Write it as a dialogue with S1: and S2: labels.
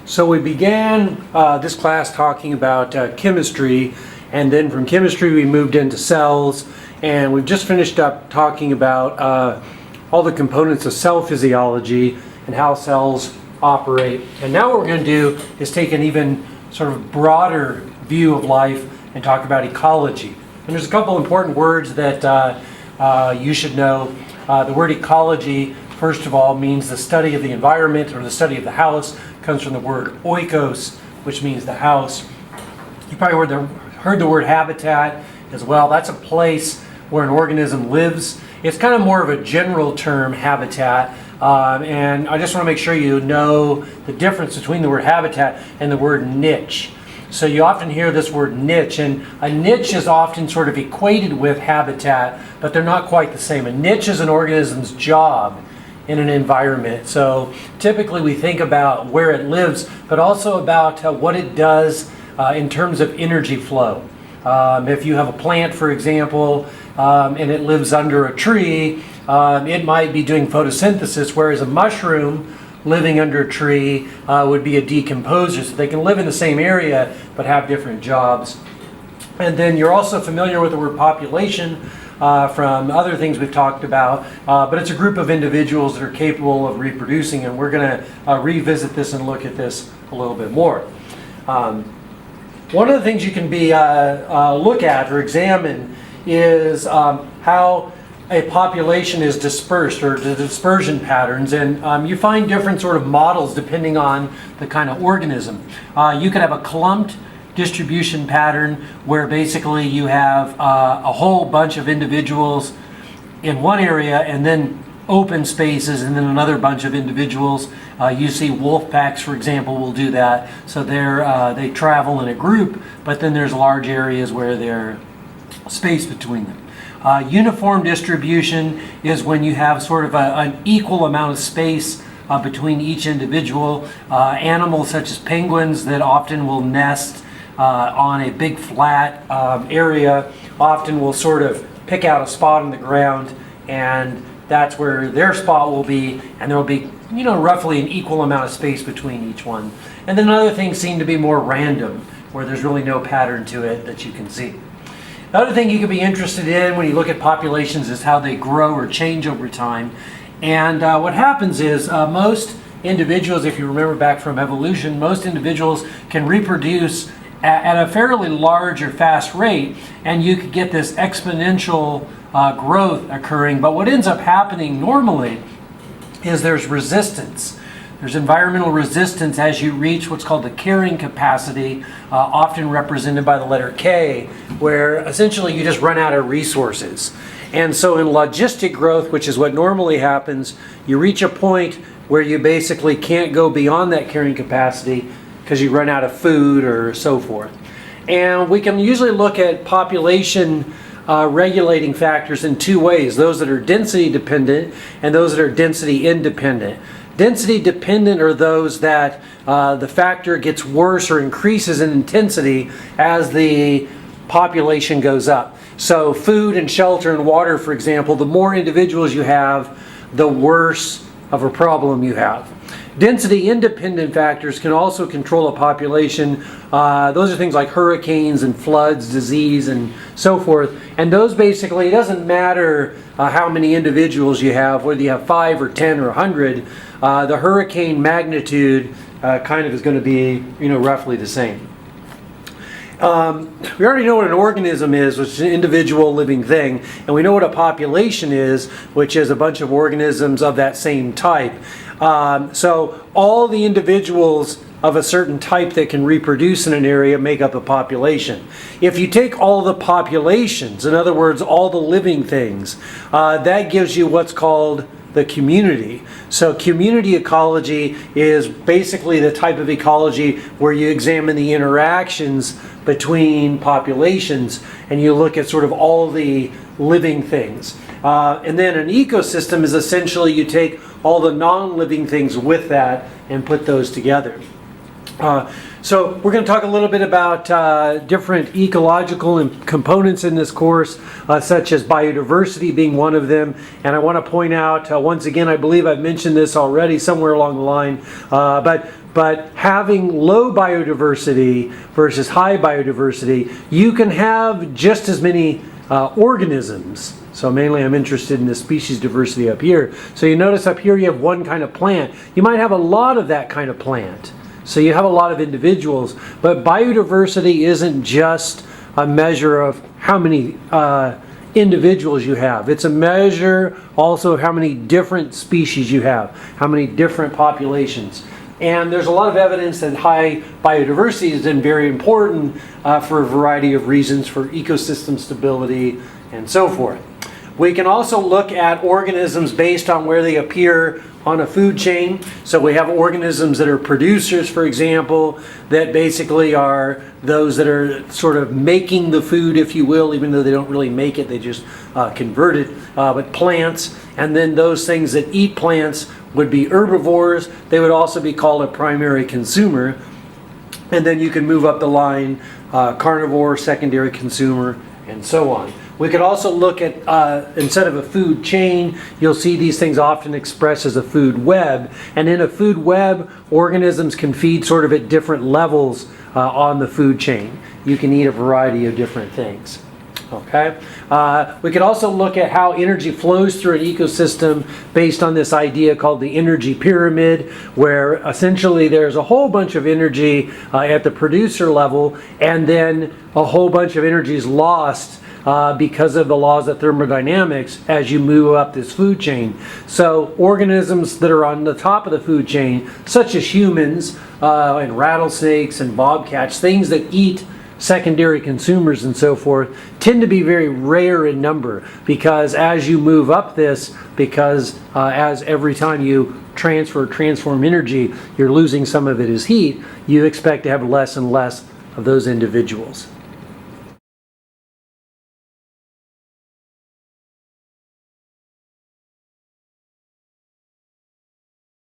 S1: So we began this class talking about chemistry, and then from chemistry we moved into cells, and we've just finished up talking about all the components of cell physiology and how cells operate. And now what we're going to do is take an even sort of broader view of life and talk about ecology. And there's a couple important words that you should know. The word ecology, first of all, means the study of the environment or the study of the house. It comes from the word oikos, which means the house. You probably heard the word habitat as well. That's a place where an organism lives. It's kind of more of a general term, habitat. And I just want to make sure you know the difference between the word habitat and the word niche. So you often hear this word niche, and a niche is often sort of equated with habitat, but they're not quite the same. A niche is an organism's job in an environment. So typically we think about where it lives, but also about what it does in terms of energy flow. If you have a plant, for example, and it lives under a tree, it might be doing photosynthesis, whereas a mushroom living under a tree would be a decomposer. So they can live in the same area but have different jobs. And then you're also familiar with the word population from other things we've talked about, but it's a group of individuals that are capable of reproducing, and we're going to revisit this and look at this a little bit more. One of the things you can look at or examine is how a population is dispersed, or the dispersion patterns, and you find different sort of models depending on the kind of organism. You could have a clumped distribution pattern where basically you have a whole bunch of individuals in one area and then open spaces and then another bunch of individuals. You see wolf packs, for example, will do that. So they travel in a group, but then there's large areas where there's space between them. Uniform distribution is when you have sort of an equal amount of space between each individual. Animals such as penguins that often will nest on a big flat area often will sort of pick out a spot on the ground, and that's where their spot will be, and there will be roughly an equal amount of space between each one. And then other things seem to be more random, where there's really no pattern to it that you can see. The other thing you could be interested in when you look at populations is how they grow or change over time. And what happens is most individuals, if you remember back from evolution, most individuals can reproduce at a fairly large or fast rate, and you could get this exponential growth occurring. But what ends up happening normally is there's resistance. There's environmental resistance as you reach what's called the carrying capacity, often represented by the letter K, where essentially you just run out of resources. And so in logistic growth, which is what normally happens, you reach a point where you basically can't go beyond that carrying capacity because you run out of food or so forth. And we can usually look at population regulating factors in two ways: those that are density dependent and those that are density independent. Density dependent are those that the factor gets worse or increases in intensity as the population goes up. So food and shelter and water, for example, the more individuals you have, the worse of a problem you have. Density independent factors can also control a population. Those are things like hurricanes and floods, disease, and so forth. And those basically, it doesn't matter how many individuals you have, whether you have 5 or 10 or 100, the hurricane magnitude kind of is going to be, roughly the same. We already know what an organism is, which is an individual living thing, and we know what a population is, which is a bunch of organisms of that same type. So all the individuals of a certain type that can reproduce in an area make up a population. If you take all the populations, in other words, all the living things, that gives you what's called the community. So community ecology is basically the type of ecology where you examine the interactions between populations and you look at sort of all the living things. And then an ecosystem is essentially you take all the non-living things with that and put those together. So we're going to talk a little bit about different ecological components in this course, such as biodiversity being one of them. And I want to point out, once again, I believe I've mentioned this already somewhere along the line, but having low biodiversity versus high biodiversity, you can have just as many organisms. So mainly I'm interested in the species diversity up here. So you notice up here you have one kind of plant. You might have a lot of that kind of plant. So you have a lot of individuals, but biodiversity isn't just a measure of how many individuals you have. It's a measure also of how many different species you have, how many different populations. And there's a lot of evidence that high biodiversity is then very important for a variety of reasons, for ecosystem stability and so forth. We can also look at organisms based on where they appear on a food chain. So we have organisms that are producers, for example, that basically are those that are sort of making the food, if you will, even though they don't really make it, they just convert it, but plants. And then those things that eat plants would be herbivores. They would also be called a primary consumer. And then you can move up the line, carnivore, secondary consumer, and so on. We could also look at, instead of a food chain, you'll see these things often expressed as a food web. And in a food web, organisms can feed sort of at different levels on the food chain. You can eat a variety of different things. Okay. We could also look at how energy flows through an ecosystem based on this idea called the energy pyramid, where essentially there's a whole bunch of energy at the producer level, and then a whole bunch of energy is lost because of the laws of thermodynamics as you move up this food chain. So organisms that are on the top of the food chain, such as humans and rattlesnakes and bobcats, things that eat secondary consumers and so forth, tend to be very rare in number, because as you move up this, as every time you transform energy, you're losing some of it as heat, you expect to have less and less of those individuals.